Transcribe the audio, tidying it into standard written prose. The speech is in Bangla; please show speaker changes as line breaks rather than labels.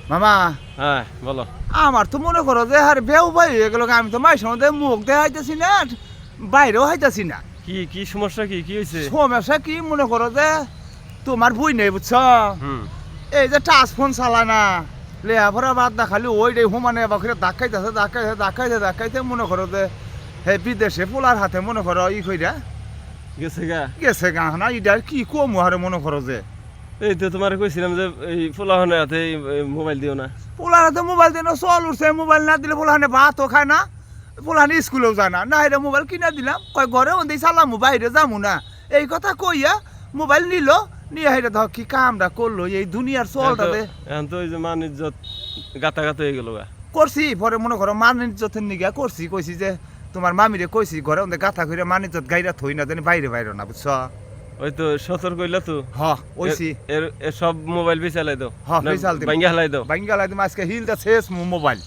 মামা
হ্যাঁ বলো।
আমার তো মনে করো যে আর বেউ ভাই হয়ে গেল আমি তো মায়ের সঙ্গে মুখ দেখাইতেছি না বাইরেও হাইতেছি না।
কি কি সমস্যা কি কি হয়েছে?
সমস্যা কি মনে করো যে তোমার বই নেই বুঝছ
হুম।
এই যে টাচ ফোন চালায় না লেহাভরা বাদ না খালি ওই রে হুমানে বাকি ধাক্কাইতে মনে করো যে হে বিদেশে পোলার হাতে মনে করো ই কইরা
গেছে গা।
গেছে গা না ইটার কি কম হারে মনে করো যে
এই তো তোমার কইছিলাম যে এই ফুলাহনের হাতে মোবাইল দিও না।
পোলার হাতে মোবাইল দিয়ে চল উঠছে মোবাইল না দিলে পোলাহানে ভাতও খায় না পোলাহানে স্কুলেও যায় না না এটা মোবাইল কিনা দিলাম কয় ঘরে ওদের চালামু বাইরে যামু না এই কথা কইয়া মোবাইল নিল নিয়ে হেরে ধর কি কামটা করলো এই দুনিয়ার চলটাতে
এখন তো ওই যে মান ইজ্জত গাতা হয়ে গেল গা।
করছি পরে মনে করো মানিজ্যতের নিগা করছি কইছি যে তোমার মামিরে কইছি ঘরে ওদের গাথা করে মানিজ্যত গাইরা থই না জানি বাইরে বাইরে না বুঝছ।
ওই তো সতর্ক হইলা তো।
হ ওইছি
এর সব মোবাইল বেচালাই দাও।
হ বেচাল দিম
ভাঙ্গা হালাই দাও।
বাঙ্গালাই তুমি আজকে হিলটা শেষ মোবাইল